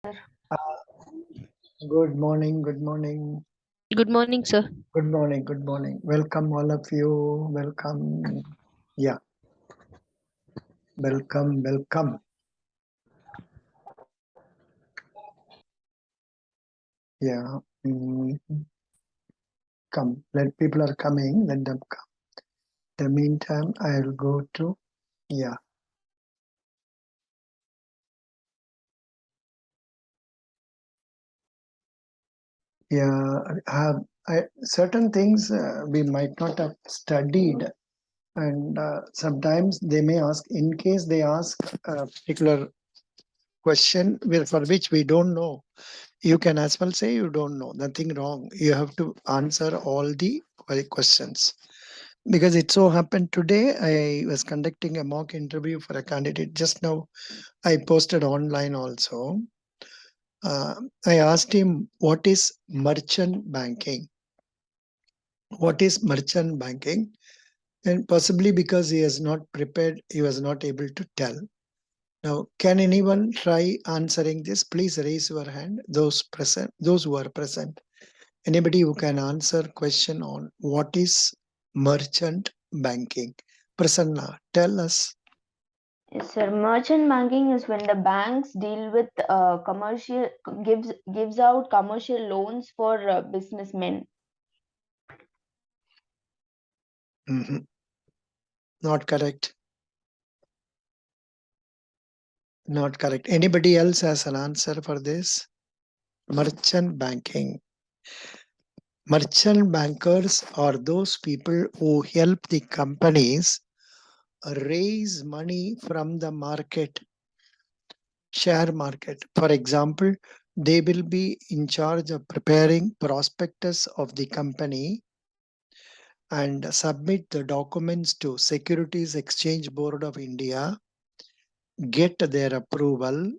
Uh, Good morning, good morning, Good morning, sir. good morning, good morning. Welcome, all of you. Welcome. Yeah, welcome, welcome. Yeah, come. Let people are coming, let them come. In the meantime, I'll go to, yeah. Yeah, certain things we might not have studied, and sometimes they may ask, in case they ask a particular question for which we don't know, you can as well say you don't know, nothing wrong. You have to answer all the questions. Because it so happened today, I was conducting a mock interview for a candidate. Just now, I posted online also. I asked him, what is merchant banking? What is merchant banking? And possibly because he is not prepared, he was not able to tell. Now, can anyone try answering this? Please raise your hand. Those present, those who are present. Anybody who can answer question on what is merchant banking? Prasanna, tell us. Yes, sir. Merchant banking is when the banks deal with commercial gives out commercial loans for businessmen. Mhm. Not correct. Not correct. Anybody else has an answer for this? Merchant banking. Merchant bankers are those people who help the companies raise money from the market, share market. For example, they will be in charge of preparing prospectus of the company and submit the documents to Securities Exchange Board of India, get their approval,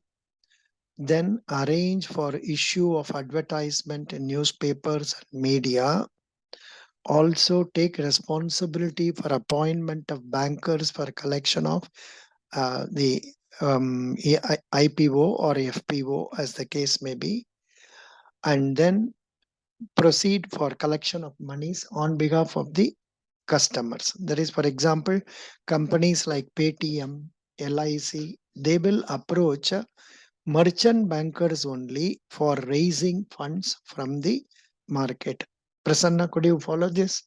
then arrange for issue of advertisement in newspapers and media, also take responsibility for appointment of bankers for collection of the IPO or FPO as the case may be, and then proceed for collection of monies on behalf of the customers. That is, for example, companies like PAYTM, LIC, they will approach merchant bankers only for raising funds from the market. Prasanna, could you follow this?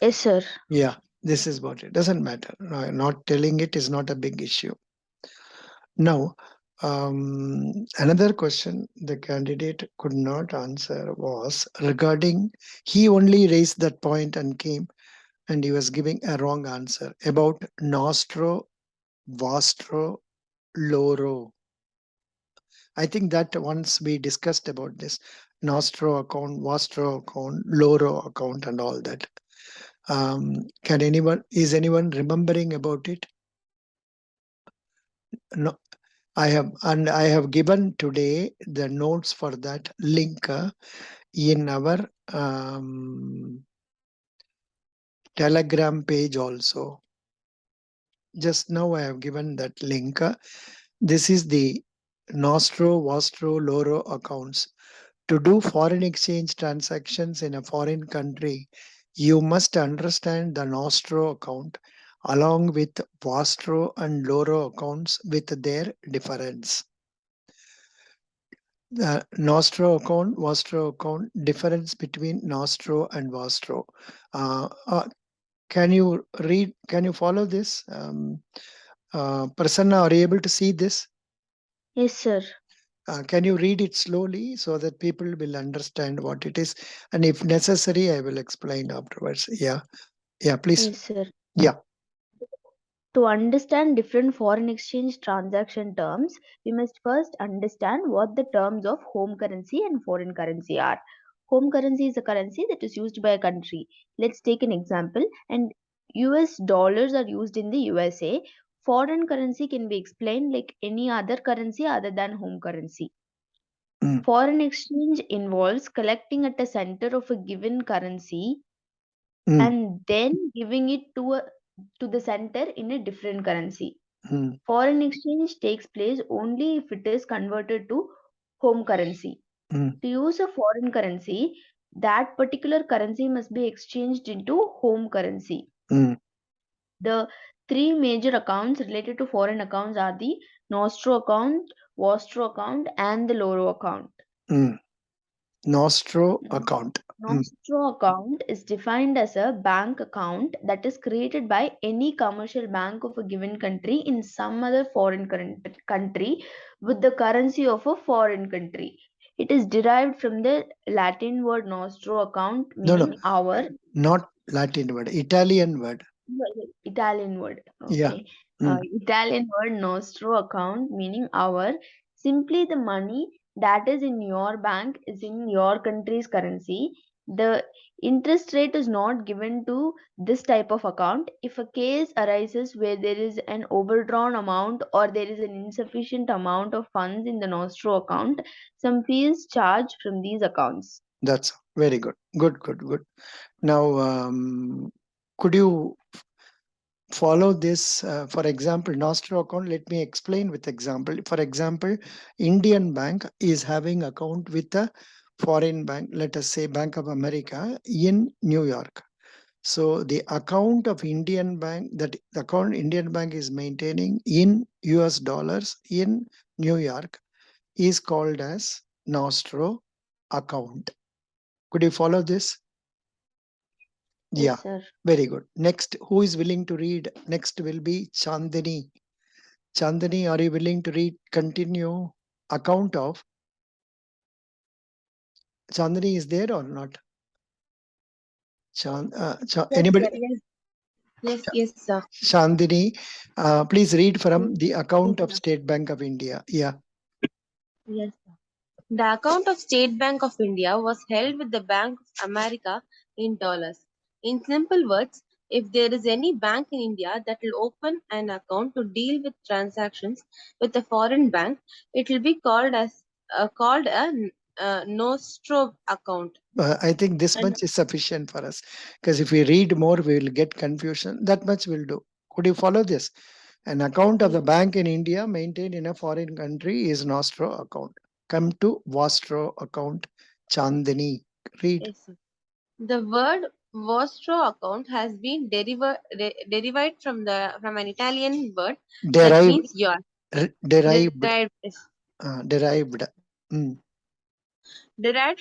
Yes, sir. Yeah, this is what it doesn't matter. No, not telling it is not a big issue. Now, another question the candidate could not answer was regarding, he only raised that point and came and he was giving a wrong answer about nostro, vastro, loro. I think that once we discussed about this nostro account, vastro account, loro account, and all that. Can anyone, is anyone remembering about it? No, I have given today the notes for that link in our Telegram page also. Just now I have given that link. This is the Nostro, Vostro, Loro accounts. To do foreign exchange transactions in a foreign country, you must understand the Nostro account along with Vostro and Loro accounts with their difference. The Nostro account, Vostro account, difference between Nostro and Vostro. Uh, uh, can you read? Can you follow this? Prasanna, are you able to see this? Yes, sir. Can you read it slowly so that people will understand what it is? And if necessary, I will explain afterwards. Yeah, yeah, please. Yes, sir. Yeah. To understand different foreign exchange transaction terms, we must first understand what the terms of home currency and foreign currency are. Home currency is a currency that is used by a country. Let's take an example. And US dollars are used in the USA. Foreign currency can be explained like any other currency other than home currency. Mm, Foreign exchange involves collecting at a center of a given currency mm, and then giving it to the center in a different currency. Foreign exchange takes place only if it is converted to home currency. To use a foreign currency, that particular currency must be exchanged into home currency. The three major accounts related to foreign accounts are the nostro account, vostro account, and the loro account. Nostro account. Nostro account is defined as a bank account that is created by any commercial bank of a given country in some other foreign country with the currency of a foreign country. It is derived from the Latin word nostro account, meaning our. Not Latin word, Italian word. Italian word. Yeah. Okay. Italian word nostro account, meaning our. Simply the money that is in your bank is in your country's currency. The interest rate is not given to this type of account. If a case arises where there is an overdrawn amount or there is an insufficient amount of funds in the nostro account, some fees charged from these accounts. That's very good. Good. Now, could you follow this? For example, nostro account, let me explain with example. For example, Indian bank is having account with a foreign bank, let us say Bank of America in New York. So the account of Indian bank, that the account Indian bank is maintaining in US dollars in New York, is called as nostro account. Could you follow this? Yeah, Yes, sir. very good. Next, who is willing to read? Next will be Chandani. Chandani, are you willing to read? Continue. Account of. Chandani is there or not? Yes, Anybody? sir. Yes, sir. Chandani, please read from the account of State Bank of India. Yeah. Yes, sir. The account of State Bank of India was held with the Bank of America in dollars. In simple words, if there is any bank in India that will open an account to deal with transactions with a foreign bank, it will be called a nostro account. I think this And much is sufficient for us, because if we read more, we will get confusion. That much will do. Could you follow this? An account of the bank in India maintained in a foreign country is nostro account. Come to vostro account. Chandani, read. yes, sir. The word vostro account has been derived from an Italian word that Derived. means yours. Derived. Derived, Derived. derived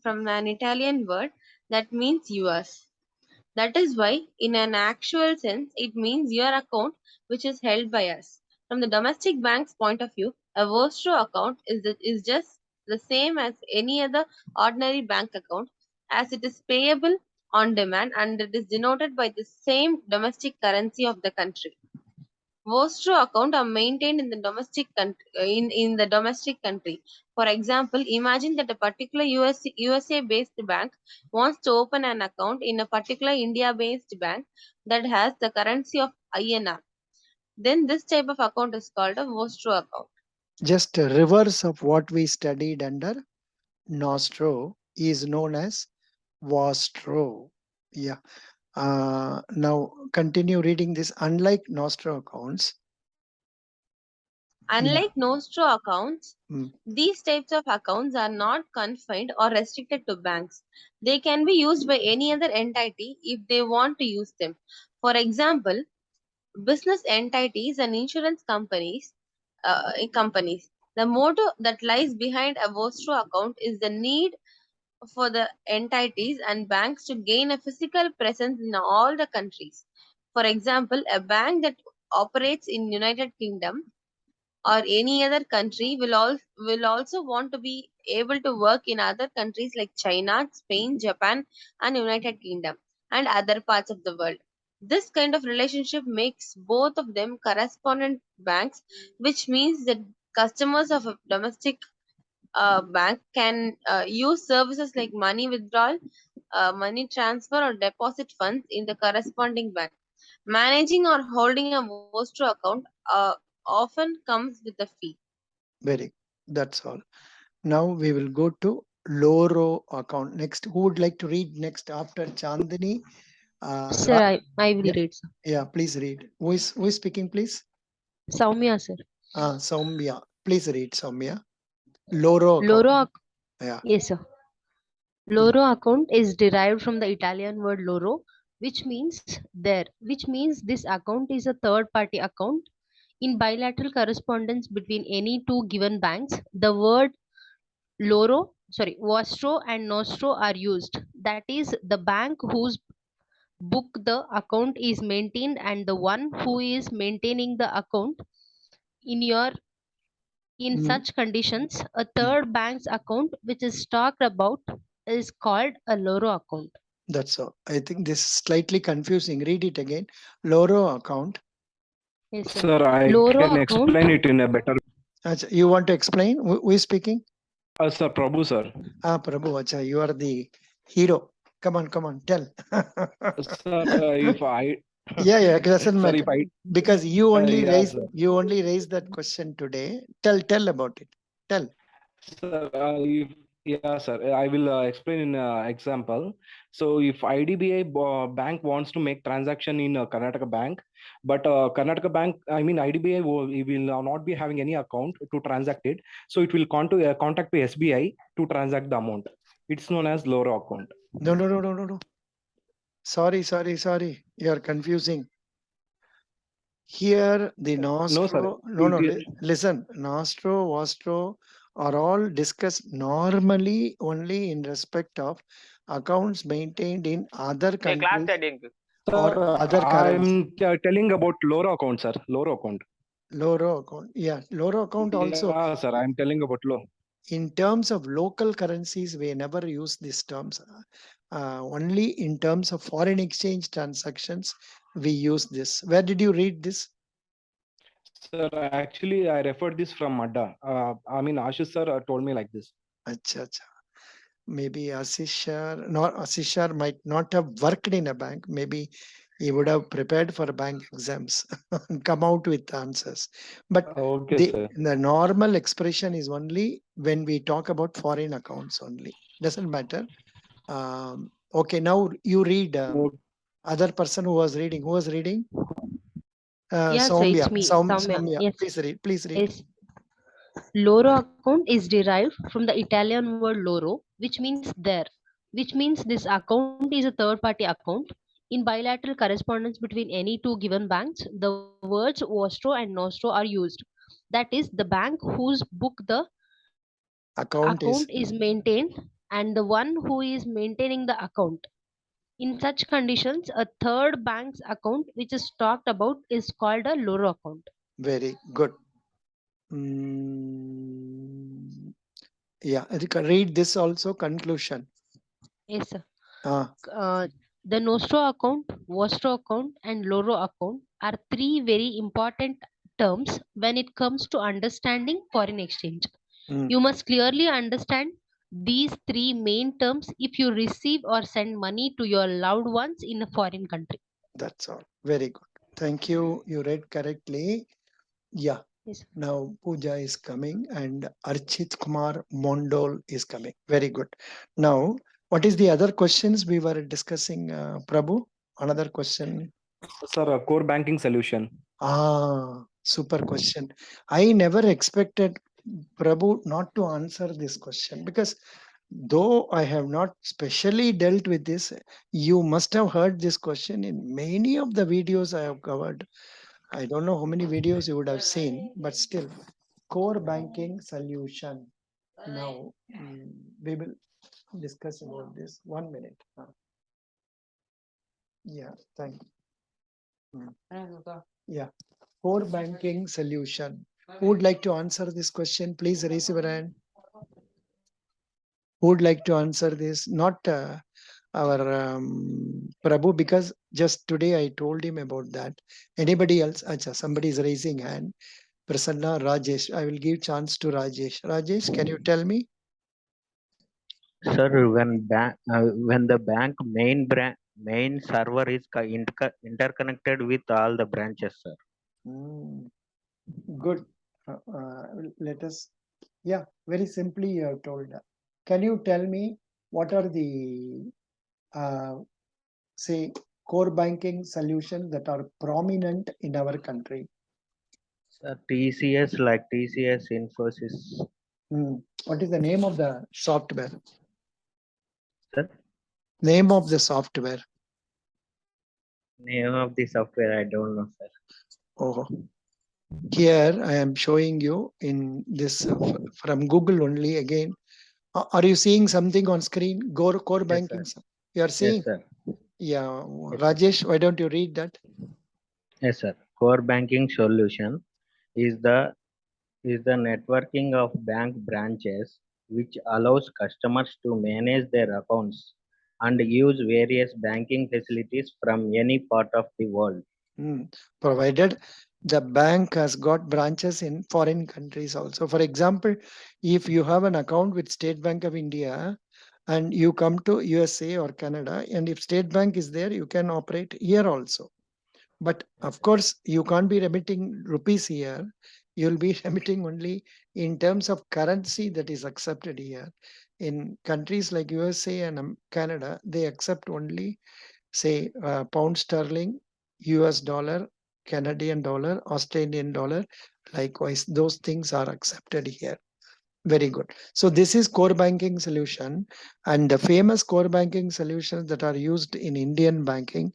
from an Italian word that means yours. That is why, in an actual sense, it means your account which is held by us. From the domestic bank's point of view, a vostro account is just the same as any other ordinary bank account, as it is payable on demand and it is denoted by the same domestic currency of the country. Vostro account are maintained in the domestic country. For example, imagine that a particular USA based bank wants to open an account in a particular India based bank that has the currency of INR. Then this type of account is called a vostro account. Just a reverse of what we studied under nostro is known as vostro. Yeah. Now continue reading this. Unlike nostro accounts. Unlike nostro accounts, Mm. these types of accounts are not confined or restricted to banks. They can be used by any other entity if they want to use them. For example, business entities and insurance companies. The motto that lies behind a vostro account is the need for the entities and banks to gain a physical presence in all the countries. For example, a bank that operates in United Kingdom or any other country will also want to be able to work in other countries like China, Spain, Japan, and United Kingdom, and other parts of the world. This kind of relationship makes both of them correspondent banks, which means that customers of a domestic bank can use services like money withdrawal, money transfer, or deposit funds in the corresponding bank. Managing or holding a vostro account often comes with a fee. Very. That's all. Now we will go to Loro account. Next, who would like to read next after Chandani? Sir, I will Yeah. read. Sir. Yeah, please read. Who is speaking, please? Soumya, sir. Soumya. Please read, Soumya. Loro account. Loro, Yeah. yes, sir. Loro account is derived from the Italian word loro, which means there, which means this account is a third party account. In bilateral correspondence between any two given banks, the word vostro and nostro are used. That is, the bank whose book the account is maintained and the one who is maintaining the account. In such conditions, a third bank's account which is talked about is called a loro account. That's all. I think this is slightly confusing. Read it again. Loro account. Yes, Sir, I Loro can account. explain it in a better. You want to explain? Who is speaking? Sir, Prabhu, sir. Prabhu, acha, you are the hero. Come on, tell. Sir, if I. Yeah, it doesn't Sir, matter. if I. Because you only Yeah, sir. raised that question today. Tell about it. Tell. Sir, yeah, sir. I will explain in example. So, if IDBI bank wants to make transaction in Karnataka bank, but Karnataka bank, I mean IDBI will not be having any account to transact it. So, it will contact the SBI to transact the amount. It's known as Loro account. No. Sorry. You are confusing. Here, the nostro. No, sir. Listen. Nostro, vostro are all discussed normally only in respect of accounts maintained in other countries or other currencies. I'm telling about Loro account, sir. Loro account. Loro account. Yeah, Loro account also. Yeah, sir. I'm telling about Loro. In terms of local currencies, we never use these terms. Only in terms of foreign exchange transactions, we use this. Where did you read this? Sir, actually, I referred this from Madda. I mean, Ashish sir told me like this. Acha. Maybe Asishar might not have worked in a bank. Maybe he would have prepared for bank exams and come out with answers. But Okay, sir. the normal expression is only when we talk about foreign accounts only. Doesn't matter. Okay, now you read. Other person who was reading. Who was reading? Yes, sir, Soumya. it's me, Soumya. Soumya. Yes. Please read. Yes. Loro account is derived from the Italian word loro, which means there, which means this account is a third party account. In bilateral correspondence between any two given banks, the words vostro and nostro are used. That is, the bank whose book the account is maintained and the one who is maintaining the account. In such conditions, a third bank's account which is talked about is called a loro account. Very good. Yeah, read this also. Conclusion. Yes, sir. The nostro account, vostro account, and loro account are three very important terms when it comes to understanding foreign exchange. You must clearly understand these three main terms if you receive or send money to your loved ones in a foreign country. That's all. Very good. Thank you. You read correctly. Yeah. Yes. Now Pooja is coming and Archit Kumar Mondol is coming. Very good. Now, what is the other questions we were discussing, Prabhu? Another question. Sir, core banking solution. Super question. I never expected Prabhu not to answer this question because though I have not specially dealt with this, you must have heard this question in many of the videos I have covered. I don't know how many videos you would have seen, but still, core banking solution. Now, we will discuss about this. 1 minute. Yeah, thank you. Yeah, core banking solution. Who would like to answer this question? Please raise your hand. Who would like to answer this? Not our Prabhu, because just today I told him about that. Anybody else? Acha, somebody is raising hand. Prasanna, Rajesh. I will give chance to Rajesh. Rajesh, can you tell me? Sir, when the bank main server is interconnected with all the branches, sir. Good. Let us. Yeah, very simply you have told. Can you tell me what are the say core banking solutions that are prominent in our country? TCS, like TCS, Infosys. What is the name of the software? Sir, Name of the software. name of the software I don't know, sir. Oh, here I am showing you in this from Google only again. Are you seeing something on screen? Core Yes, banking. sir. You are Yes, seeing? sir. Yeah. Yes, sir. Rajesh, why don't you read that? Yes, sir. Core banking solution is the networking of bank branches which allows customers to manage their accounts and use various banking facilities from any part of the world. Provided the bank has got branches in foreign countries also. For example, if you have an account with State Bank of India and you come to USA or Canada, and if State Bank is there, you can operate here also. But of course, you can't be remitting rupees here. You'll be remitting only in terms of currency that is accepted here. In countries like USA and Canada, they accept only, say, pound sterling, US dollar, Canadian dollar, Australian dollar. Likewise, those things are accepted here. Very good. So this is core banking solution, and the famous core banking solutions that are used in Indian banking.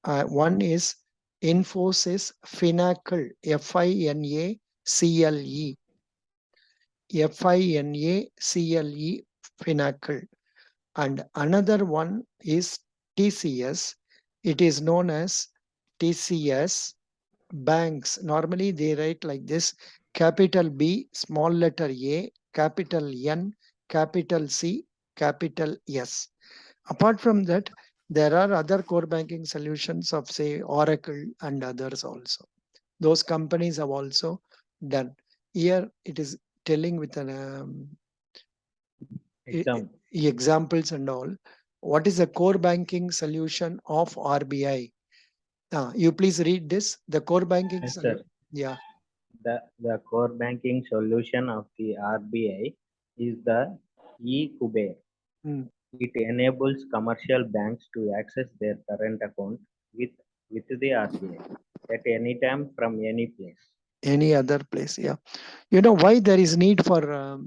One is Infosys Finacle, Finacle, Finacle, Finacle. And another one is TCS. It is known as TCS banks. Normally they write like this: capital B, small letter A, capital N, capital C, capital S. Apart from that, there are other core banking solutions of, say, Oracle and others also. Those companies have also done. Here it is telling with an Exam. examples and all. What is the core banking solution of RBI? You please read this. The core banking Yes, solution. sir. Yeah. The core banking solution of the RBI is the E-Kuber. Mm. It enables commercial banks to access their current account with, with the RBI at any time from any place. Any other place. Yeah. You know why there is need for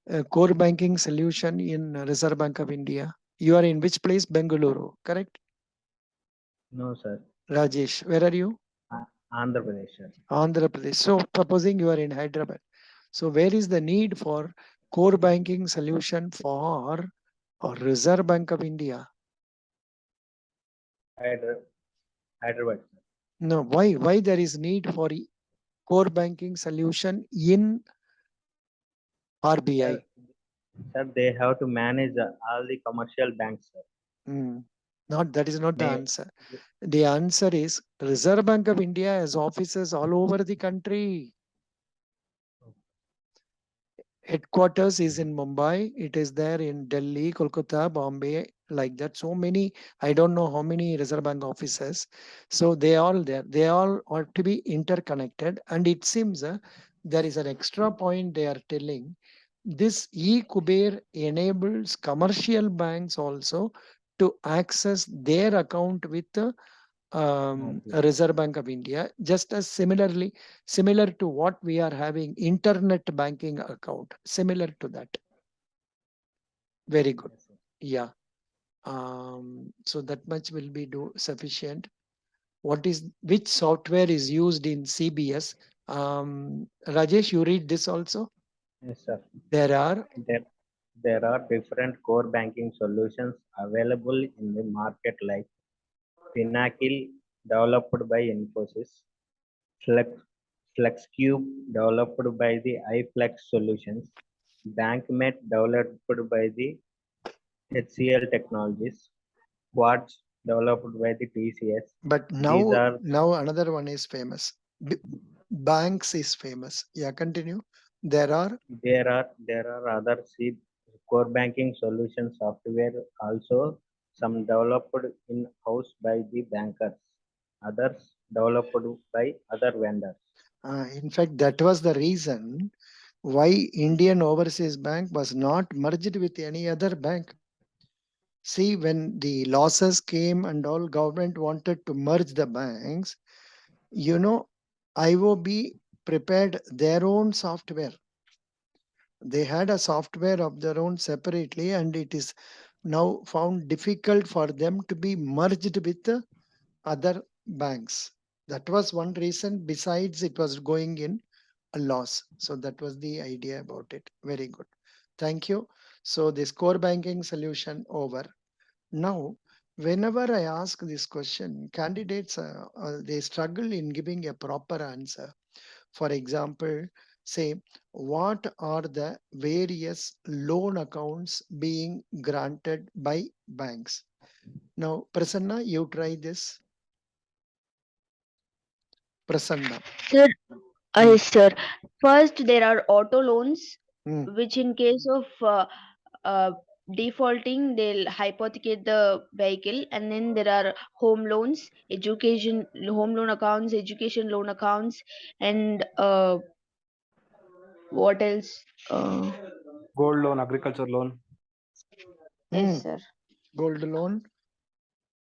a core banking solution in Reserve Bank of India? You are in which place? Bengaluru, correct? No, sir. Rajesh, where are you? Andhra Pradesh, sir. Andhra Pradesh. So supposing you are in Hyderabad. So where is the need for core banking solution for Reserve Bank of India? Hyderabad, sir. No, why there is need for core banking solution in RBI? Sir, they have to manage all the commercial banks, sir. Not that is not the May, answer. The answer is Reserve Bank of India has offices all over the country. Headquarters is in Mumbai. It is there in Delhi, Kolkata, Bombay, like that. So many, I don't know how many Reserve Bank offices. So they all there. They all ought to be interconnected. And it seems there is an extra point they are telling. This e-Kuber enables commercial banks also to access their account with Reserve Bank of India, just as similar to what we are having internet banking account, similar to that. Very good. Yeah. So that much will be sufficient. Which software is used in CBS? Rajesh, you read this also. Yes, sir. There are There are different core banking solutions available in the market like Finacle developed by Infosys, Flex, FlexCube developed by the iFlex Solutions, BankMate developed by the HCL Technologies, Quartz developed by the TCS. but These are now another one is famous. Banks is famous. Yeah, continue. There are there are other core banking solution software also, some developed in house by the bankers, others developed by other vendors. in fact, that was the reason why Indian Overseas Bank was not merged with any other bank. See, when the losses came and all, government wanted to merge the banks, you know, IOB prepared their own software. They had a software of their own separately, and it is now found difficult for them to be merged with the other banks. That was one reason. Besides, it was going in a loss. So that was the idea about it. Very good. Thank you. So this core banking solution over. Now, whenever I ask this question, candidates they struggle in giving a proper answer. For example, say, what are the various loan accounts being granted by banks? Now, Prasanna, you try this. Prasanna. Sir, Hmm. yes, sir. First, there are auto loans, Hmm. which in case of uh, defaulting, they'll hypothecate the vehicle. And then there are home loans, home loan accounts, education loan accounts, and what else? Gold loan, agriculture loan. Hmm. Yes, sir. Gold loan,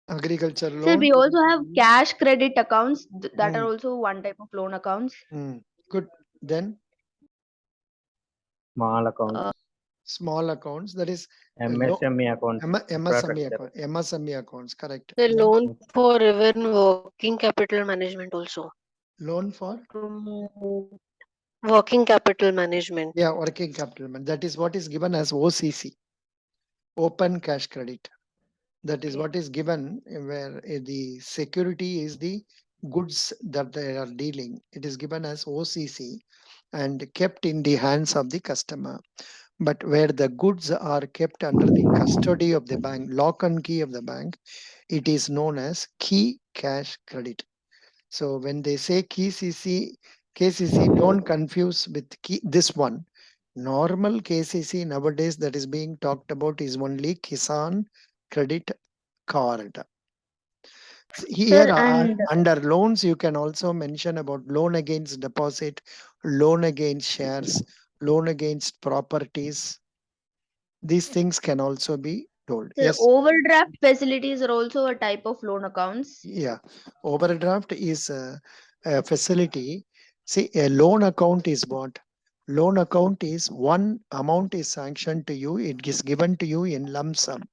agriculture Sir, loan. we also have cash credit accounts that are Hmm. also one type of loan accounts. Good. Then Small accounts, small accounts, that is MSME accounts, MSME infrastructure. account, MSME accounts, correct. The loan for even working capital management also. Loan for Working capital management. working capital. That is what is given as OCC, open cash credit. That is Okay. what is given where the security is the goods that they are dealing. It is given as OCC and kept in the hands of the customer. But where the goods are kept under the custody of the bank, lock and key of the bank, it is known as key cash credit. So when they say KCC, don't confuse with this one. Normal KCC nowadays that is being talked about is only Kisan Credit Card. Here Sir, and under loans, you can also mention about loan against deposit, loan against shares, loan against properties. These things can also be told. sir, Yes. overdraft facilities are also a type of loan accounts. Yeah, overdraft is a facility. See, a loan account is what? Loan account is one amount is sanctioned to you, it is given to you in lump sum.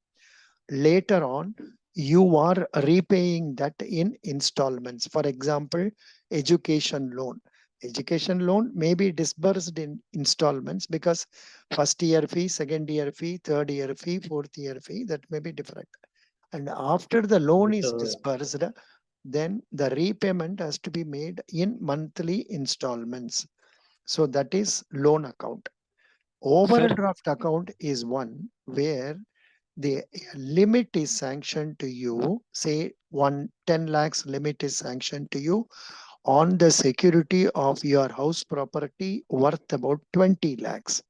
Later on, you are repaying that in installments. For example, education loan. Education loan may be disbursed in installments because first year fee, second year fee, third year fee, fourth year fee, that may be different. And after the loan is So, disbursed, then the repayment has to be made in monthly installments. So that is loan account. Sir, Overdraft account is one where the limit is sanctioned to you, say 10 lakhs limit is sanctioned to you on the security of your house property worth about 20 lakhs.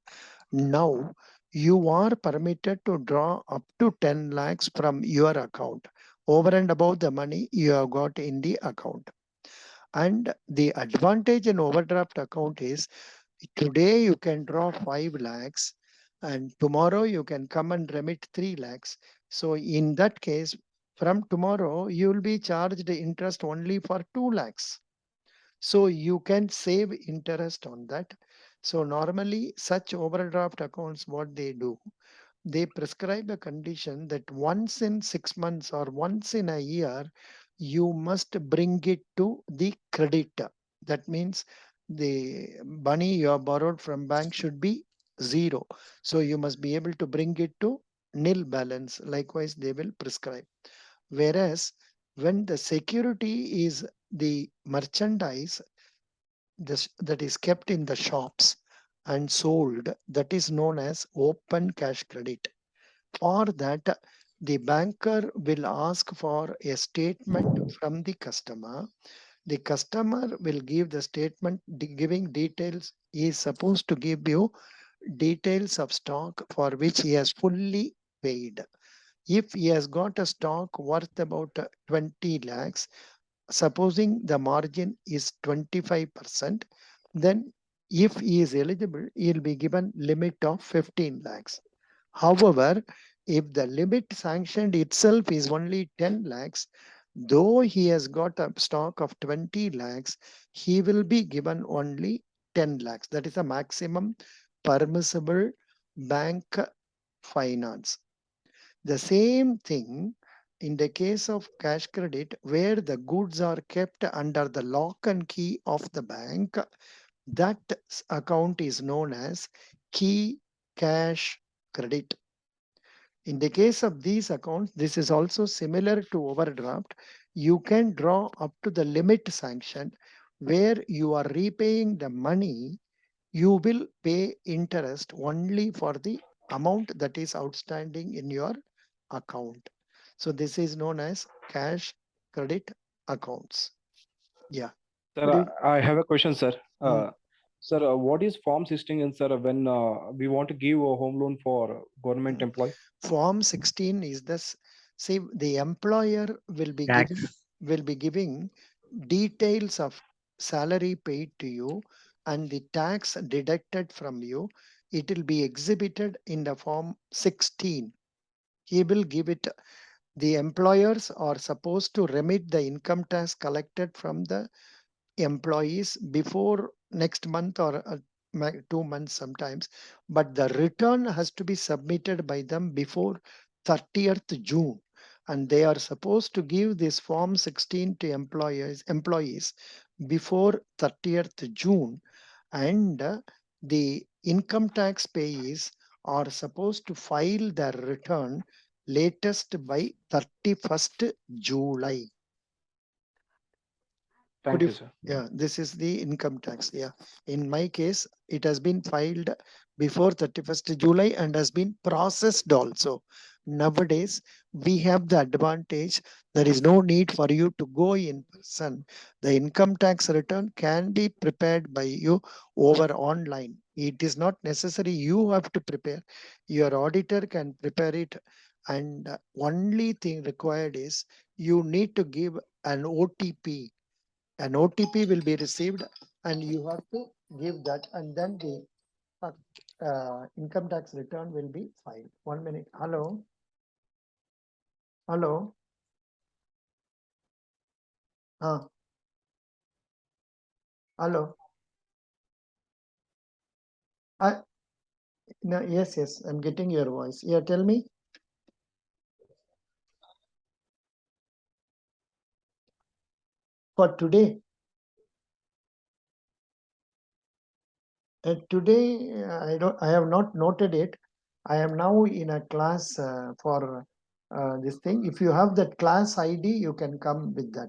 Now, you are permitted to draw up to 10 lakhs from your account over and above the money you have got in the account. And the advantage in overdraft account is today you can draw 5 lakhs and tomorrow you can come and remit 3 lakhs. So in that case, from tomorrow you will be charged interest only for 2 lakhs. So you can save interest on that. So normally such overdraft accounts, what they do, they prescribe a condition that once in 6 months or once in a year, you must bring it to the creditor. That means the money you have borrowed from bank should be zero. So you must be able to bring it to nil balance. Likewise, they will prescribe. Whereas when the security is the merchandise that is kept in the shops and sold, that is known as open cash credit. For that, the banker will ask for a statement from the customer. The customer will give the statement giving details. He is supposed to give you details of stock for which he has fully paid. If he has got a stock worth about 20 lakhs, supposing the margin is 25%, then if he is eligible, he will be given limit of 15 lakhs. However, if the limit sanctioned itself is only 10 lakhs, Though he has got a stock of 20 lakhs, he will be given only 10 lakhs. That is the maximum permissible bank finance. The same thing in the case of cash credit, where the goods are kept under the lock and key of the bank, that account is known as key cash credit. In the case of these accounts, this is also similar to overdraft. You can draw up to the limit sanctioned, where you are repaying the money. You will pay interest only for the amount that is outstanding in your account. So this is known as cash credit accounts. Yeah. Sir, I have a question, sir. Hmm. Sir, what is Form 16, sir, when we want to give a home loan for government employee? Form 16 is this. See, the employer will be giving details of salary paid to you and the tax deducted from you. It will be exhibited in the Form 16. He will give it. The employers are supposed to remit the income tax collected from the employees before next month or 2 months sometimes, but the return has to be submitted by them before 30th June. And they are supposed to give this Form 16 to employees before 30th June. And the income tax payees are supposed to file their return latest by 31st July. Thank you, sir. Yeah, this is the income tax. Yeah. In my case, it has been filed before 31st July and has been processed also. Nowadays, we have the advantage. There is no need for you to go in person. The income tax return can be prepared by you over online. It is not necessary you have to prepare. Your auditor can prepare it. And only thing required is you need to give an OTP. An OTP will be received and you have to give that, and then the income tax return will be filed. 1 minute. Hello. Hello. Hello. No, yes, I'm getting your voice. Yeah, tell me. For today. Today, I have not noted it. I am now in a class for this thing. If you have that class ID, you can come with that.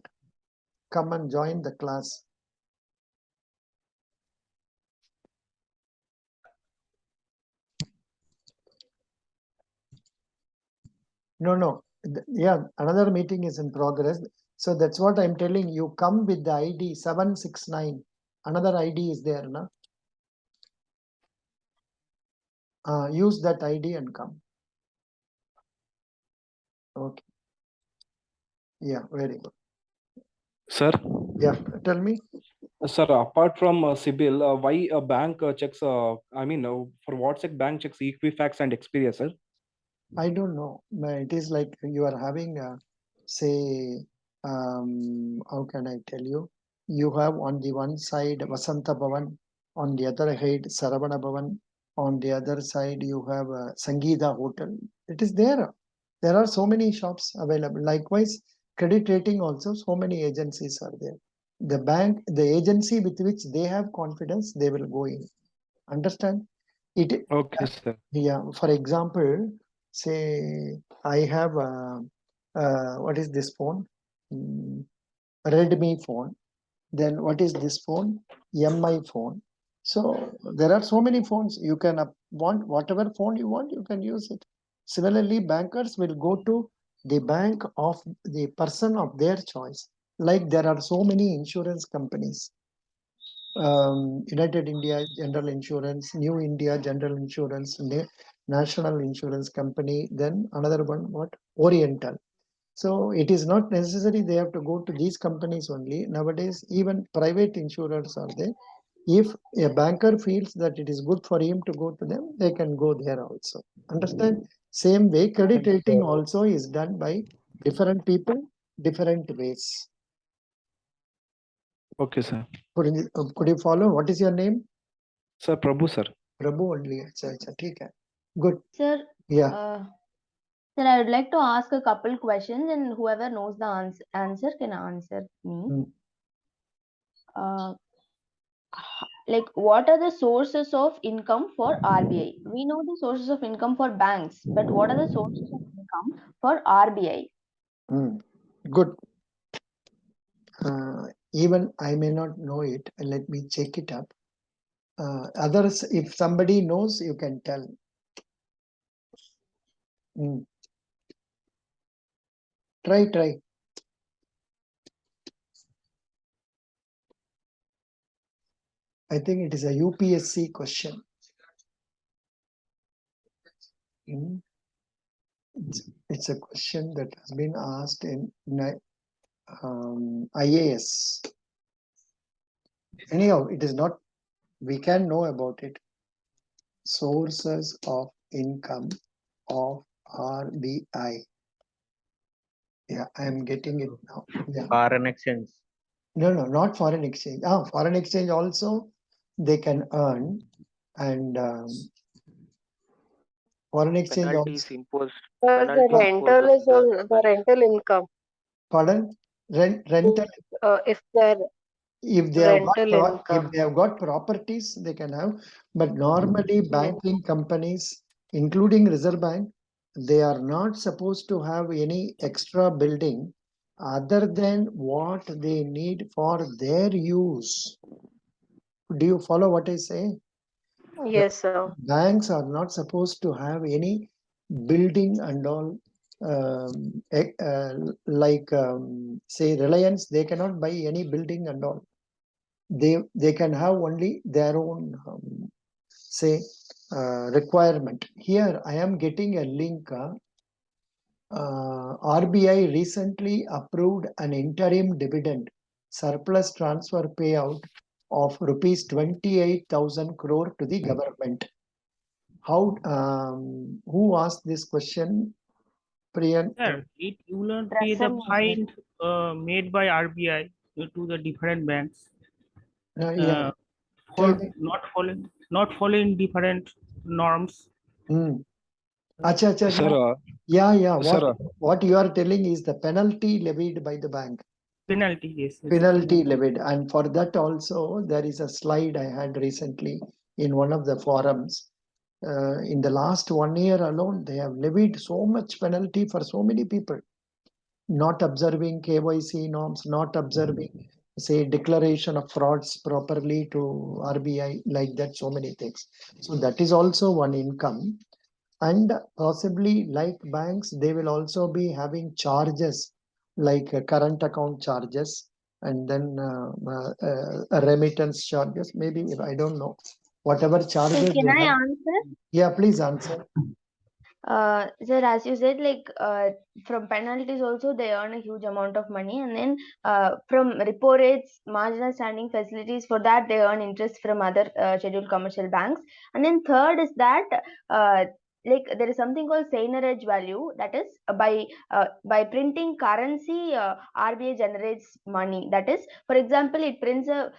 Come and join the class. No. Yeah, another meeting is in progress. So that's what I'm telling you. Come with the ID 769. Another ID is there, no? Use that ID and come. Okay. Yeah, very good. Sir? Yeah, tell me. Sir, apart from CIBIL, why a bank checks, for what bank checks Equifax and Expedia, sir? I don't know. It is like you are having, say, how can I tell you? You have on the one side Vasanta Bhavan, on the other side Saravana Bhavan, on the other side you have Sangeeta Hotel. It is there. There are so many shops available. Likewise, credit rating also, so many agencies are there. The bank, the agency with which they have confidence, they will go in. Understand? It. Okay, sir. Yeah. For example, say I have what is this phone? Redmi phone. Then what is this phone? MI phone. So there are so many phones. You can want whatever phone you want, you can use it. Similarly, bankers will go to the bank of the person of their choice. Like there are so many insurance companies. United India General Insurance, New India General Insurance, National Insurance Company, then another one, what? Oriental. So it is not necessary they have to go to these companies only. Nowadays, even private insurers are there. If a banker feels that it is good for him to go to them, they can go there also. Understand? Same way, credit rating also is done by different people. different ways. Okay, sir. Could you follow? What is your name? Sir, Prabhu, sir. Prabhu only. अच्छा, ठीक है. Good. Sir, Yeah. sir, I would like to ask a couple questions, and whoever knows the answer can answer me. Like, what are the sources of income for RBI? We know the sources of income for banks, but what are the sources of income for RBI? Good. Even I may not know it. Let me check it up. Others, if somebody knows, you can tell. Try. I think it is a UPSC question. It's a question that has been asked in IAS. Anyhow, it is not, we can know about it. Sources of income of RBI. Yeah, I am getting it now. Yeah. Foreign exchange. No, not foreign exchange. Foreign exchange also they can earn, and foreign exchange Penalties also. imposed. The rental is the rental income. Pardon? Rental. If they're If they have got rental if they have got properties, they can have. But normally banking companies, including Reserve Bank, they are not supposed to have any extra building other than what they need for their use. Do you follow what I say? Yes, sir. Banks are not supposed to have any building and all. Like say Reliance, they cannot buy any building and all. They can have only their own say requirement. Here I am getting a link. RBI recently approved an interim dividend surplus transfer payout of rupees 28,000 crore to the government. How? Who asked this question? Priyan. Sir, it will not be the fine made by RBI to the different banks Yeah. for not following different norms. Acha, Sir, yeah. Sir, What you are telling is the penalty levied by the bank. Penalty, yes. Penalty levied, and for that also there is a slide I had recently in one of the forums. In the last 1 year alone, they have levied so much penalty for so many people. Not observing KYC norms, not observing, say, declaration of frauds properly to RBI, like that, so many things. So that is also one income. And possibly, like banks, they will also be having charges like current account charges, and then remittance charges. Maybe, if I don't know, whatever charges. So can I answer? Yeah, please answer. Sir, as you said, like from penalties also they earn a huge amount of money, and then from repo rates, marginal standing facilities, for that they earn interest from other scheduled commercial banks. And then third is that like there is something called seigniorage value, that is by printing currency, RBI generates money. That is, for example, it prints a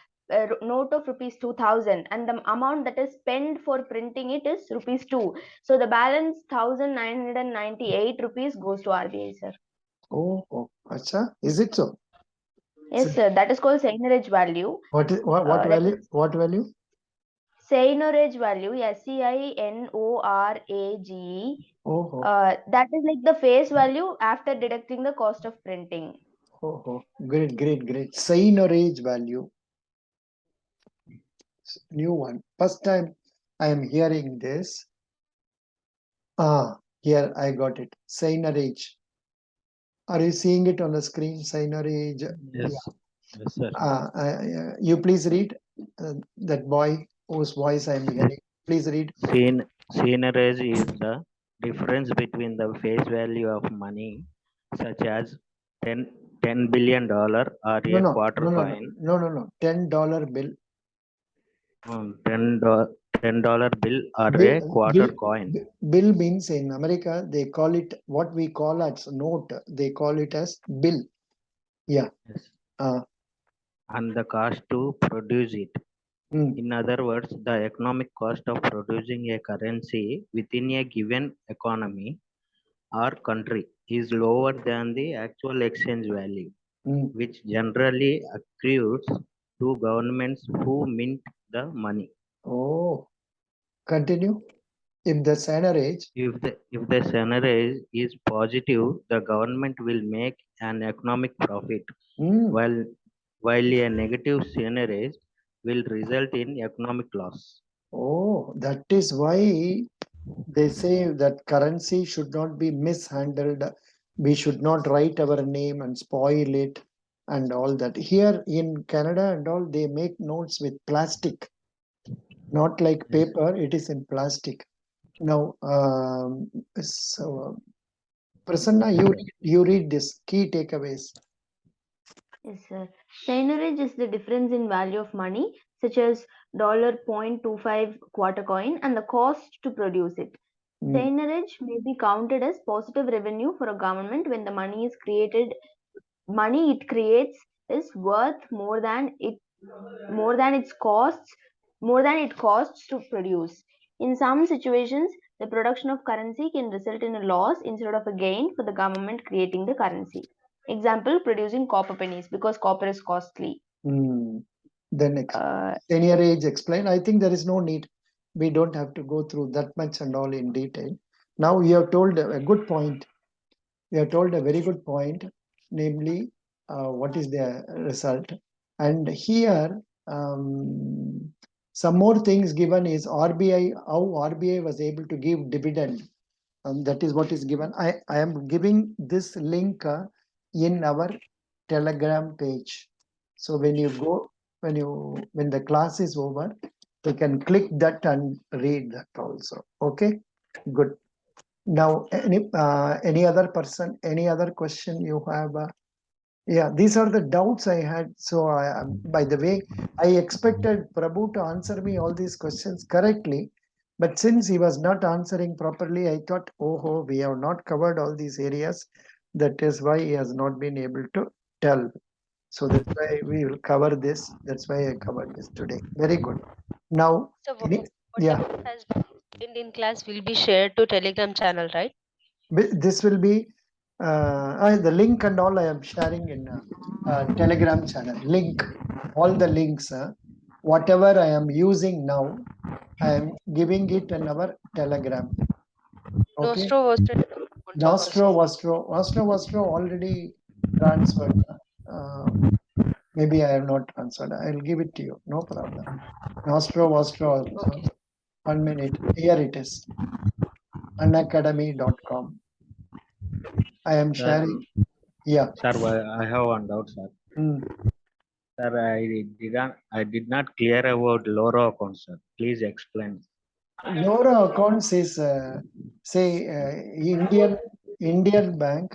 note of rupees 2,000, and the amount that is spent for printing it is rupees 2. So the balance 1,998 rupees goes to RBI, sir. Oh, acha, is it so? Yes, sir. That is called seigniorage value. What value? What value? Seigniorage value, SEINORAGE. That is like the face value after deducting the cost of printing. Oh, great. Seigniorage value. New one. First time I am hearing this. Here I got it. Seigniorage. Are you seeing it on the screen? Seigniorage. Yes. Yes, sir. You please read that boy whose voice I am hearing. Please read. Seigniorage is the difference between the face value of money, such as $10 billion or a quarter coin. No. $10 bill. $10 bill or a quarter coin. Bill means in America they call it what we call as note. They call it as bill. Yeah. Yes. Uh, And the cost to produce it. mm. In other words, the economic cost of producing a currency within a given economy or country is lower than the actual exchange value, Mm. which generally accrues to governments who mint the money. Oh, continue. If the seigniorage, If the scenario is positive, the government will make an economic profit, mm, while a negative scenario will result in economic loss. oh, that is why they say that currency should not be mishandled. We should not write our name and spoil it and all that. Here in Canada and all, they make notes with plastic, not like Yes. paper, it is in plastic. Now, so Prasanna, you read this key takeaways. Yes, sir. Seigniorage is the difference in value of money, such as $0.25 quarter coin, and the cost to produce it. Mm. Seigniorage may be counted as positive revenue for a government when the money it creates is worth more than it costs to produce. In some situations, the production of currency can result in a loss instead of a gain for the government creating the currency. Example, producing copper pennies because copper is costly. Mm. Then Uh, seigniorage explain. I think there is no need. We don't have to go through that much and all in detail. Now you have told a good point. You have told a very good point, namely, what is the result. And here, some more things given is RBI, how RBI was able to give dividend. That is what is given. I am giving this link in our Telegram page. So when you go, when the class is over, you can click that and read that also. Okay, good. Now, any other person, any other question you have? Yeah, these are the doubts I had. So, by the way, I expected Prabhu to answer me all these questions correctly. But since he was not answering properly, I thought, oh, we have not covered all these areas. That is why he has not been able to tell. So that's why we will cover this. That's why I covered this today. Very good. Now, So yeah, whatever has been explained in class will be shared to Telegram channel, right? this will be the link and all I am sharing in Telegram channel. Link, all the links, whatever I am using now, I am giving it in our Telegram. Okay. Nostro Vostro already transferred. Maybe I have not transferred. I'll give it to you. No problem. Nostro Vostro also. Okay. 1 minute. Here it is. Unacademy.com. I am Sir, sharing. Yeah. sir, I have one doubt, sir. Mm. Sir, I did not clear about Loro account, sir. Please explain. Loro accounts is say Indian bank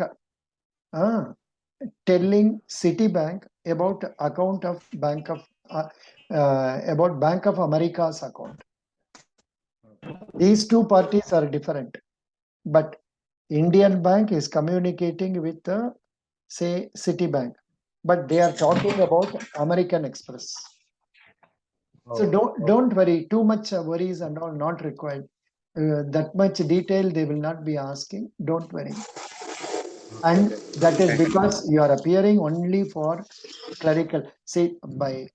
telling Citibank about account of about Bank of America's account. These two parties are different, but Indian bank is communicating with say Citibank, but they are talking about American Express. So don't worry, too much worries and all not required. That much detail they will not be asking. Don't worry. And that is because you are appearing only for clerical. See, by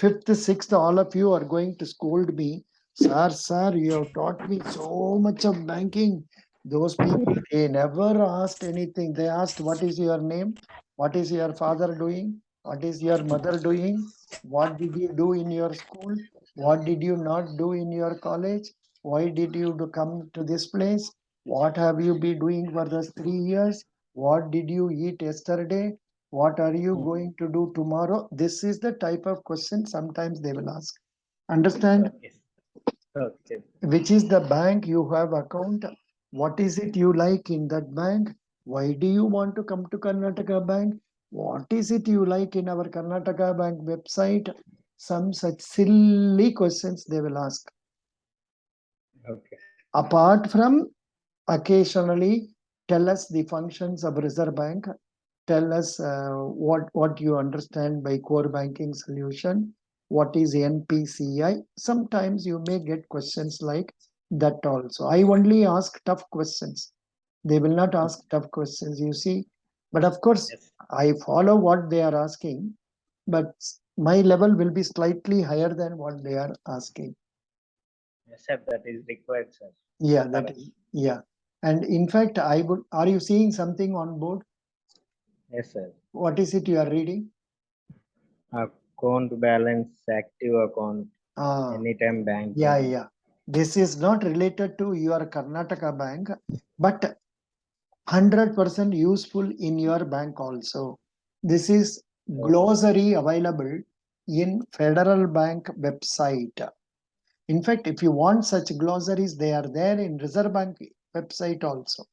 fifth, sixth, all of you are going to scold me. Sir, you have taught me so much of banking. Those people, they never asked anything. They asked, what is your name? What is your father doing? What is your mother doing? What did you do in your school? What did you not do in your college? Why did you come to this place? What have you been doing for the 3 years? What did you eat yesterday? What are you going to do tomorrow? This is the type of question sometimes they will ask. Understand? Okay. Which is the bank you have account? What is it you like in that bank? Why do you want to come to Karnataka Bank? What is it you like in our Karnataka Bank website? Some such silly questions they will ask. Okay. Apart from occasionally tell us the functions of Reserve Bank. tell us what you understand by core banking solution. What is NPCI? Sometimes you may get questions like that also. I only ask tough questions. They will not ask tough questions, you see. But of course, Yes. I follow what they are asking, but my level will be slightly higher than what they are asking. Yes, sir. That is required, sir. Yeah, that is, yeah. And in fact, are you seeing something on board? Yes, sir. What is it you are reading? Account balance, active account, anytime banking. Yeah. This is not related to your Karnataka bank, but 100% useful in your bank also. This is glossary available in Federal Bank website. In fact, if you want such glossaries, they are there in Reserve Bank website also.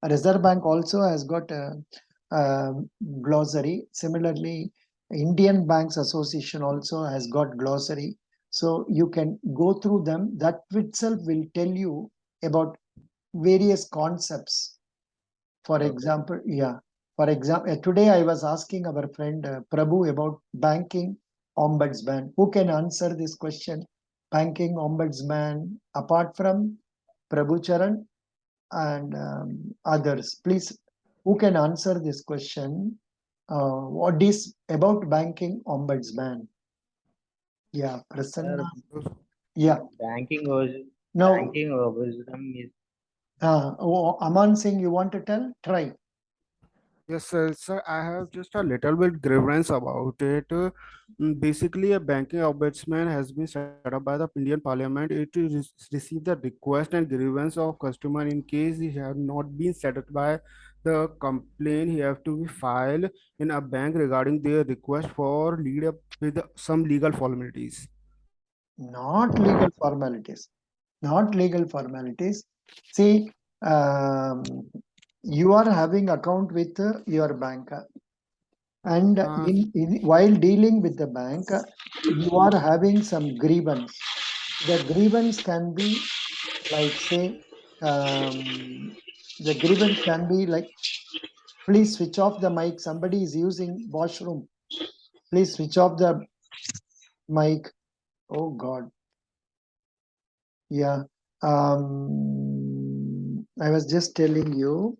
Reserve Bank also has got a glossary. Similarly, Indian Banks Association also has got glossary. So you can go through them. That itself will tell you about various concepts. For example, today I was asking our friend Prabhu about banking ombudsman. Who can answer this question? Banking ombudsman, apart from Prabhu Charan and others. Please, who can answer this question? What is about banking ombudsman? Yeah, Prasanna. Yeah. Banking No. banking ombudsman is Aman Singh, you want to tell? Try. Yes, sir. I have just a little bit grievance about it. Basically, a banking ombudsman has been set up by the Indian Parliament. It is receive the request and grievance of customer in case he have not been set up by the complaint. He have to be filed in a bank regarding their request for lead up with some legal formalities. Not legal formalities. Not legal formalities. See, you are having account with your bank, and while dealing with the bank, you are having some grievance. The grievance can be like, say, the grievance can be like, please switch off the mic. Somebody is using washroom. Please switch off the mic. Oh God. Yeah. I was just telling you,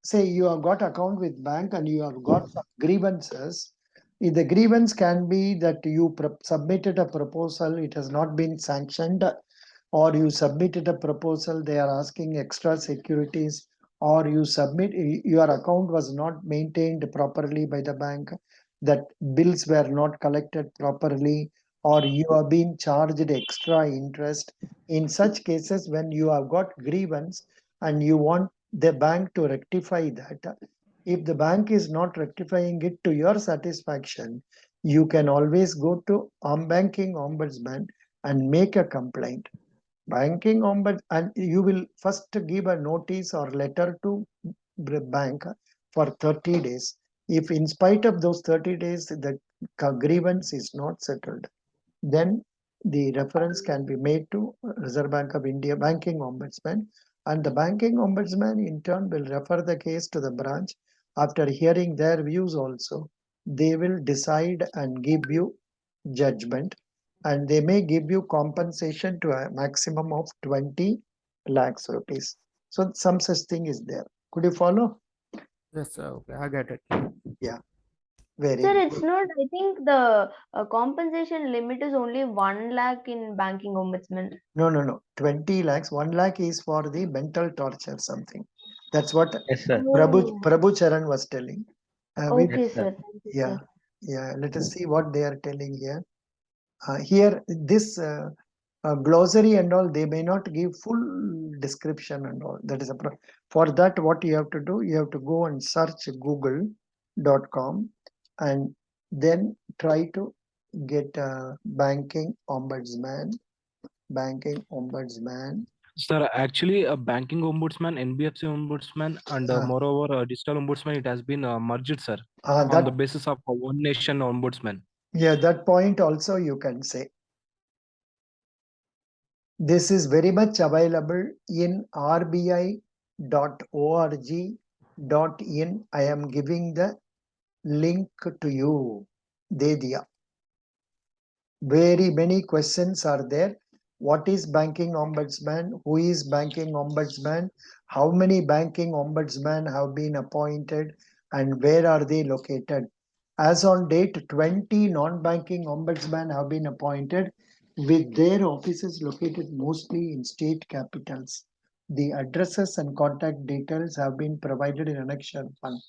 say you have got account with bank and you have got some grievances. The grievance can be that you submitted a proposal, it has not been sanctioned, or you submitted a proposal, they are asking extra securities, or you submit your account was not maintained properly by the bank, that bills were not collected properly, or you are being charged extra interest. In such cases, when you have got grievance and you want the bank to rectify that, if the bank is not rectifying it to your satisfaction, you can always go to banking ombudsman and make a complaint. Banking ombudsman, and you will first give a notice or letter to the bank for 30 days. If in spite of those 30 days the grievance is not settled, then the reference can be made to Reserve Bank of India Banking Ombudsman, and the Banking Ombudsman in turn will refer the case to the branch. After hearing their views also, they will decide and give you judgment, and they may give you compensation to a maximum of 20 lakhs rupees. So some such thing is there. Could you follow? Yes, sir. Okay, I get it. Yeah, very Sir, good. it's not, I think the compensation limit is only 1 lakh in banking ombudsman. No. 20 lakhs. 1 lakh is for the mental torture, something. That's what yes, sir. Prabhu Charan was telling. Okay, Yes, sir. sir. Thank you, Yeah, sir. yeah. Let us see what they are telling here. Here, this glossary and all, they may not give full description and all. That is for that, what you have to do, you have to go and search google.com and then try to get banking ombudsman. Sir, actually, a banking ombudsman, NBFC ombudsman, and moreover, digital ombudsman, it has been merged, sir, on the basis of a one nation ombudsman. Yeah, that point also you can say. This is very much available in rbi.org in. I am giving the link to you. De diya. Very many questions are there. What is banking ombudsman? Who is banking ombudsman? How many banking ombudsman have been appointed and where are they located? As on date, 20 non-banking ombudsman have been appointed with their offices located mostly in state capitals. The addresses and contact details have been provided in Annexure 1.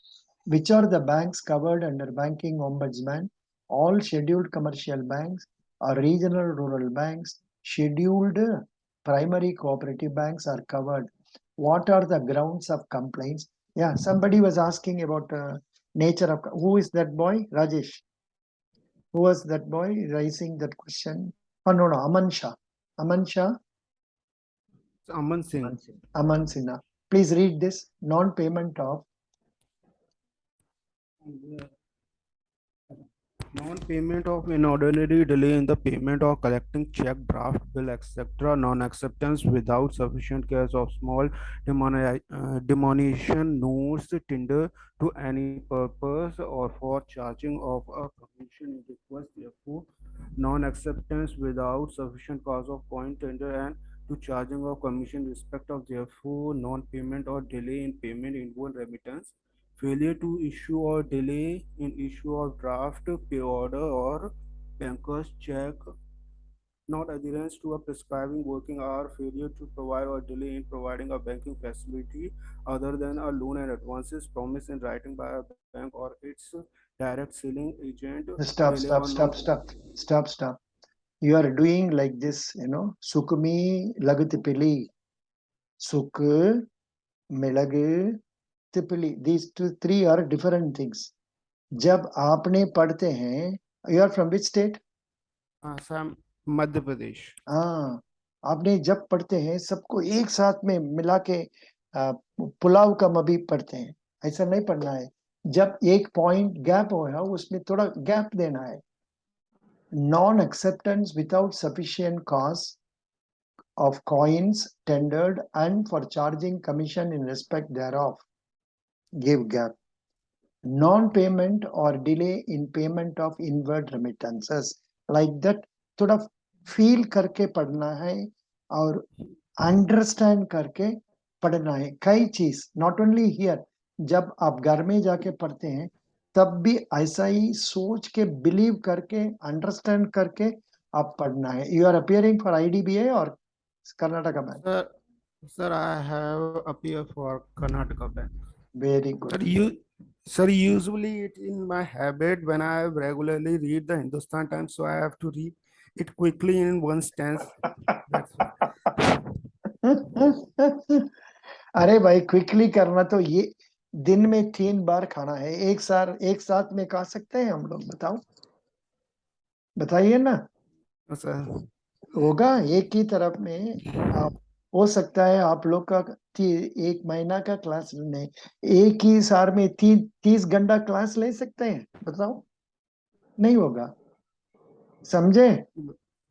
Which are the banks covered under banking ombudsman? All scheduled commercial banks or regional rural banks, scheduled primary cooperative banks are covered. What are the grounds of complaints? Yeah, somebody was asking about nature of, who is that boy? Rajesh. Who was that boy raising that question? Oh, no, Aman Shah. Aman Shah? Aman Singh. Aman Sinha. Please read this. Non-payment of Non-payment of inordinary delay in the payment or collecting check, draft, bill, etc. Non-acceptance without sufficient cash of small denomination notes tender to any purpose or for charging of a commission is request. Therefore, non-acceptance without sufficient cause of point tender and to charging of commission in respect of therefore non-payment or delay in payment involve remittance, failure to issue or delay in issue of draft, pay order or banker's check, not adherence to a prescribing working hour, failure to provide or delay in providing a banking facility other than a loan and advances promised in writing by a bank or its direct selling agent, stop, delay or stop, non. stop, stop, stop, stop. You are doing like this, Sukumi Lagutipili. Suk, Milagu, Tipili. These three are different things. जब आपने पढ़ते हैं, you are from which state? Assam, Madhya Pradesh. हाँ, आपने जब पढ़ते हैं सबको एक साथ में मिला के पुलाव का मबी पढ़ते हैं, ऐसा नहीं पढ़ना है. जब एक पॉइंट गैप हो है उसमें थोड़ा गैप देना है. Non acceptance without sufficient cause of coins tendered and for charging commission in respect thereof, give gap. Non-payment or delay in payment of inward remittances, like that थोड़ा feel करके पढ़ना है और understand करके पढ़ना है. कई चीज not only here, जब आप घर में जाके पढ़ते हैं तब भी ऐसा ही सोच के बिलीव करके अंडरस्टैंड करके आप पढ़ना है. You are appearing for IDBA or Karnataka Bank? Sir, I have appeared for Karnataka Bank. Very good. Sir, usually it in my habit when I regularly read the Hindustan Times, so I have to read it quickly in one stance. That's why. अरे भाई quickly करना तो ये दिन में 3 बार खाना है. एक साथ में खा सकते हैं हम लोग? बताओ, बताइए ना. Sir. होगा एक ही तरफ में. हो सकता है आप लोग का 1 महीना का क्लास नहीं, एक ही सार में 30 घंटा क्लास ले सकते हैं. बताओ, नहीं होगा. समझे?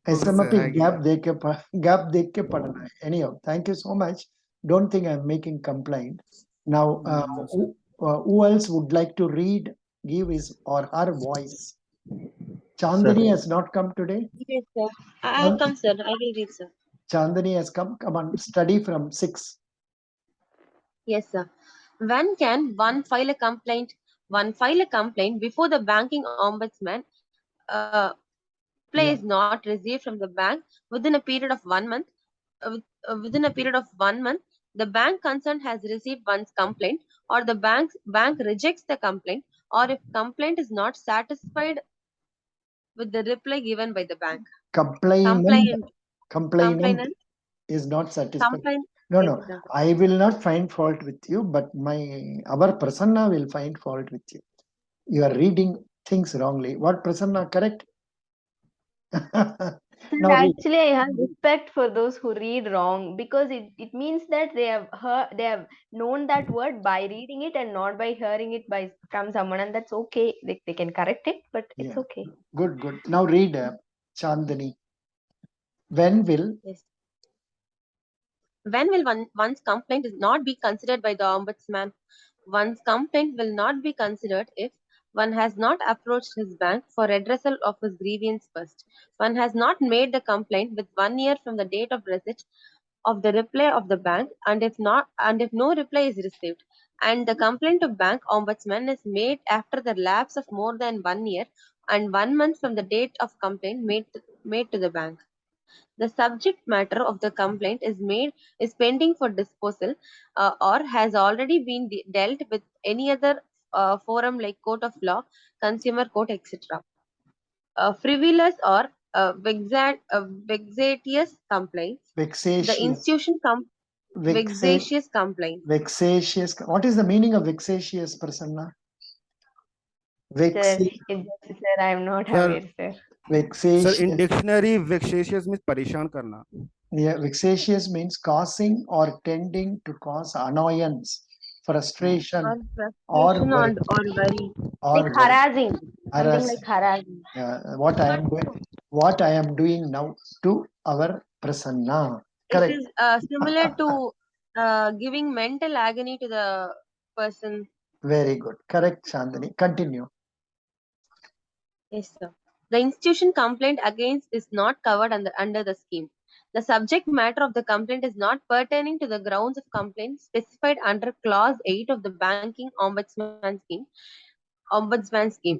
ऐसा मत गैप देख के पढ़ना है. Anyhow, thank you so much. Don't think I'm making complaint. Now, who else would like to read, give his or her voice? Chandani has not come today. Yes, sir. I'll come, sir. I will read, sir. Chandani has come. Come on, study from 6. Yes, sir. When can one file a complaint? One file a complaint before the banking ombudsman reply is not received from the bank within a period of 1 month. Within a period of 1 month, the bank concerned has received one's complaint, or the bank rejects the complaint, or if complaint is not satisfied with the reply given by the bank. Complainant is not satisfied. No, I will not find fault with you, but our Prasanna will find fault with you. You are reading things wrongly. What, Prasanna, correct? Now, actually, I have respect for those who read wrong, because it means that they have known that word by reading it and not by hearing it from someone, and that's okay. They can correct it, but it's okay. Good. Now read Chandani. When will one's complaint is not be considered by the ombudsman? One's complaint will not be considered if one has not approached his bank for redressal of his grievance first. One has not made the complaint with 1 year from the date of receipt of the reply of the bank, and if no reply is received, and the complaint to bank ombudsman is made after the lapse of more than 1 year and 1 month from the date of complaint made to the bank. The subject matter of the complaint is pending for disposal, or has already been dealt with any other forum like court of law, consumer court, etc. Frivolous or vexatious complaints. The Vexatious. institution vexatious complaint. Vexatious. What is the meaning of vexatious, Prasanna? Sir, sir, I'm not Sir, aware, sir. Sir, Vexatious. in dictionary, vexatious means parishan karna. Yeah, vexatious means causing or tending to cause annoyance, frustration, or Frustration worry. or worry. Or Like worry. harassing. Something Harass. like harassing. What I am doing now to our Prasanna. It Correct. is similar to giving mental agony to the person. Very good. Correct, Chandani. Continue. Yes, sir. The institution complaint against is not covered under the scheme. The subject matter of the complaint is not pertaining to the grounds of complaint specified under Clause 8 of the Banking Ombudsman scheme.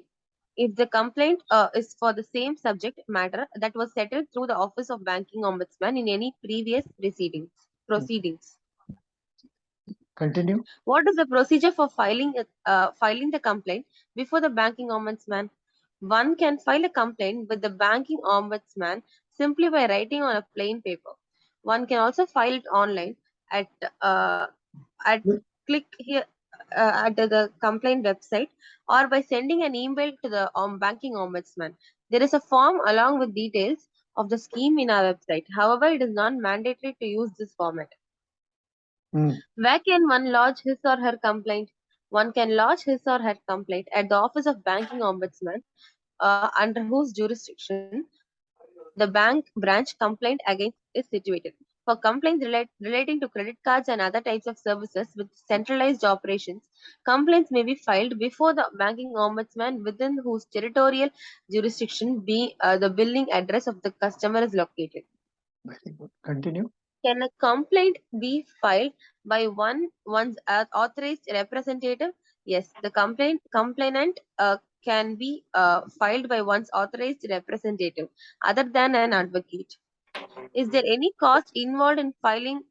If the complaint is for the same subject matter that was settled through the Office of Banking Ombudsman in any previous proceedings. Continue. What is the procedure for filing the complaint before the Banking Ombudsman? One can file a complaint with the Banking Ombudsman simply by writing on a plain paper. One can also file it online at click here at the complaint website, or by sending an email to the Banking Ombudsman. There is a form along with details of the scheme in our website. However, it is not mandatory to use this format. Where can one lodge his or her complaint? One can lodge his or her complaint at the Office of Banking Ombudsman, under whose jurisdiction the bank branch complaint against is situated. For complaints relating to credit cards and other types of services with centralized operations, complaints may be filed before the Banking Ombudsman within whose territorial jurisdiction the billing address of the customer is located. Very good. Continue. Can a complaint be filed by one's authorized representative? Yes, the complainant can be filed by one's authorized representative other than an advocate. Is there any cost involved in filing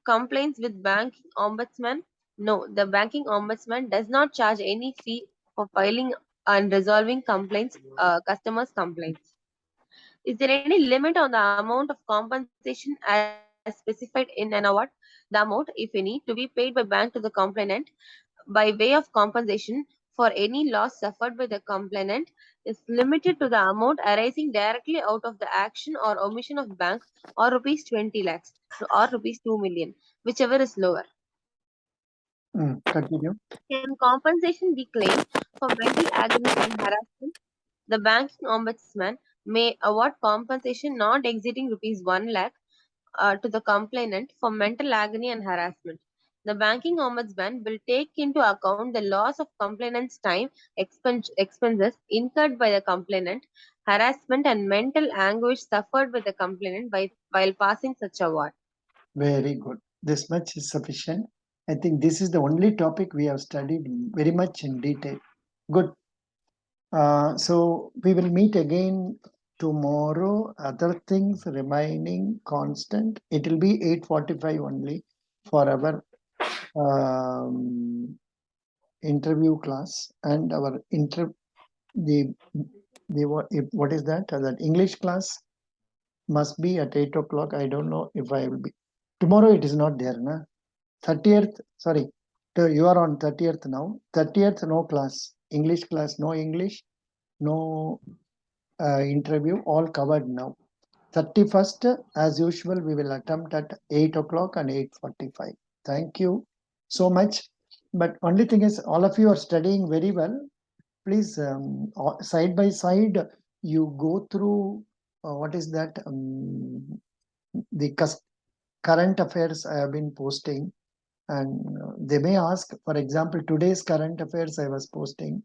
complaints with banking ombudsman? No, the banking ombudsman does not charge any fee for filing and resolving customers' complaints. Is there any limit on the amount of compensation as specified in an award? The amount, if any, to be paid by bank to the complainant by way of compensation for any loss suffered by the complainant is limited to the amount arising directly out of the action or omission of bank, or rupees 20 lakhs or rupees 2 million, whichever is lower. Continue. Can compensation be claimed for mental agony and harassment? The banking ombudsman may award compensation not exceeding rupees 1 lakh to the complainant for mental agony and harassment. The banking ombudsman will take into account the loss of complainant's time, expenses incurred by the complainant, harassment and mental anguish suffered by the complainant while passing such award. Very good. This much is sufficient. I think this is the only topic we have studied very much in detail. Good. So we will meet again tomorrow. Other things remaining constant. It will be 8:45 only for our interview class, and our what is that? That English class must be at 8 o'clock. I don't know if I will be. Tomorrow it is not there, na? 30th, sorry. You are on 30th now. 30th, no class. English class, no English, no interview, all covered now. 31st, as usual, we will attempt at 8 o'clock and 8:45. Thank you so much. But only thing is, all of you are studying very well. Please, side by side, you go through what is that? The current affairs I have been posting. And they may ask, for example, today's current affairs I was posting,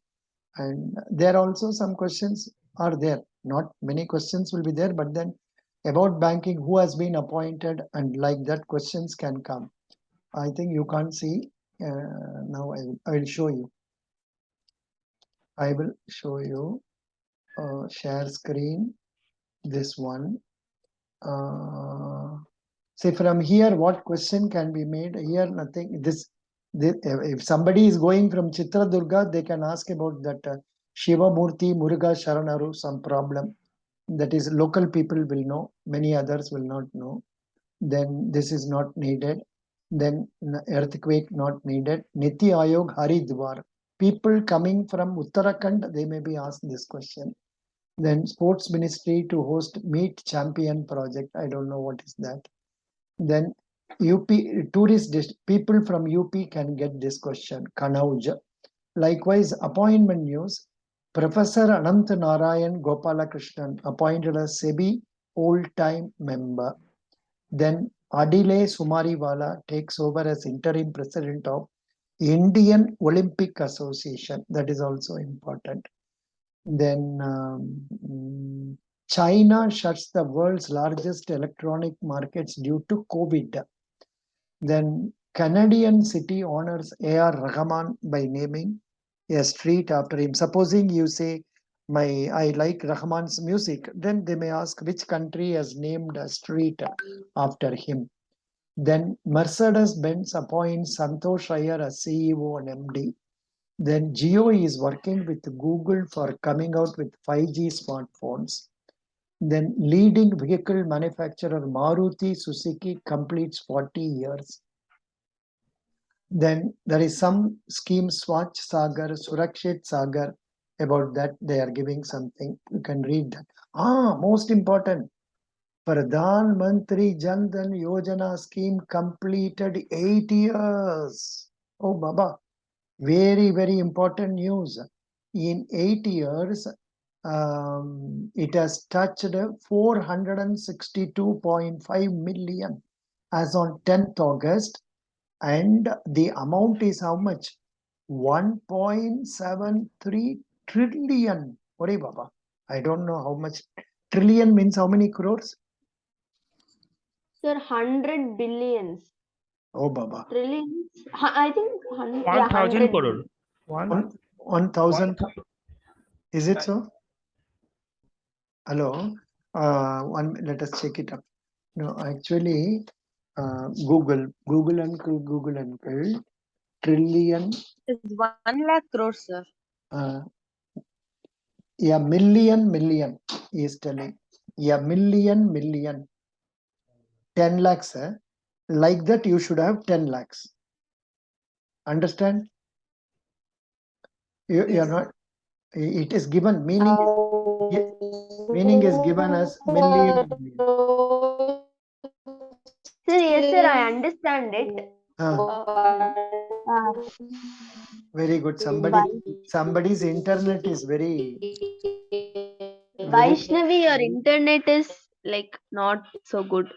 and there also some questions are there. Not many questions will be there, but then about banking, who has been appointed, and like that questions can come. I think you can't see. Now I will show you. I will show you. Share screen. This one. See, from here, what question can be made? Here, nothing. If somebody is going from Chitradurga, they can ask about that Shiva Murthy, Muruga Sharanaru, some problem. That is, local people will know. Many others will not know. Then this is not needed. Then earthquake not needed. Niti Ayog Haridwar. People coming from Uttarakhand, they may be asked this question. Then sports ministry to host meet champion project. I don't know what is that. Then UP tourist people from UP can get this question. Kanauj. Likewise, appointment news. Professor Anant Narayan Gopalakrishnan appointed as SEBI old-time member. Then Adile Sumariwala takes over as interim president of Indian Olympic Association. That is also important. Then China shuts the world's largest electronic markets due to COVID. Then Canadian city honors A.R. Rahman by naming a street after him. Supposing you say, I like Rahman's music, then they may ask which country has named a street after him. Then Mercedes-Benz appoints Santosh Iyer as CEO and MD. Then Jio is working with Google for coming out with 5G smartphones. Then leading vehicle manufacturer Maruti Suzuki completes 40 years. Then there is some scheme Swachh Sagar, Surakshit Sagar. About that they are giving something. You can read that. Most important. Pradhan Mantri Jan Dhan Yojana scheme completed 8 years. Oh Baba. Very, very important news. In 8 years, it has touched 462.5 million as on 10th August. And the amount is how much? 1.73 trillion. Ore Baba. I don't know how much. Trillion means how many crores? Sir, 100 billions. Oh Baba. Trillions. I think 100. 1,000 crore. 1,000. Is it so? Hello. Let us check it up. No, actually, Google uncle, trillion. It's 1 lakh crores, sir. Yeah, million he is telling. Yeah, million. 10 lakhs. Like that, you should have 10 lakhs. Understand? You are not. It is given meaning. Meaning is given as million. Sir, yes, sir, I understand it. Very good. Somebody's internet is very. Vaishnavi, your internet is like not so good.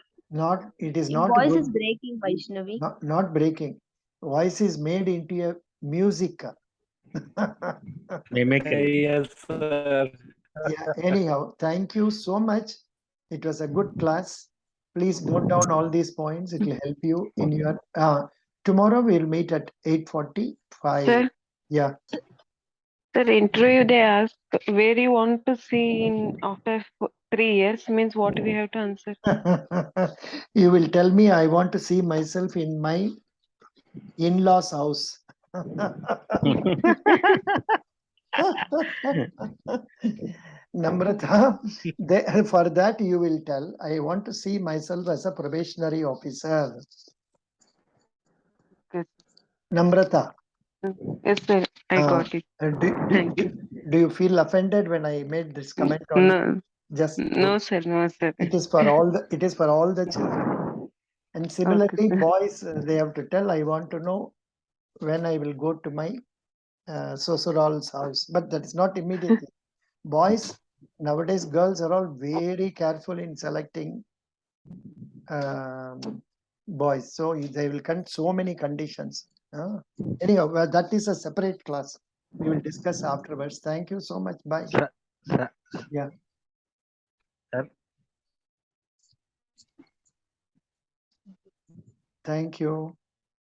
It is Your not voice good. is breaking, Vaishnavi. Not breaking. Voice is made into a music. Mimicry. Yes, sir. Yeah, anyhow, thank you so much. It was a good class. Please note down all these points. It will help you in your. Tomorrow we'll meet at 8:45. Sir, Yeah. sir, interview they ask where you want to see in after 3 years means what we have to answer. You will tell me I want to see myself in my in-laws house. Namrata, for that you will tell, I want to see myself as a probationary officer. Yes. Namrata. Yes, sir, I got it. Thank you. Do you feel offended when I made this comment on No, just no, sir, no, sir. it is for all the children. And similarly, boys, they have to tell, I want to know when I will go to my Sosural's house. But that is not immediately. Boys, nowadays, girls are all very careful in selecting boys. So they will count so many conditions. Anyhow, well, that is a separate class. We will discuss afterwards. Thank you so much. Bye. Sir, Yeah. sir. Thank you.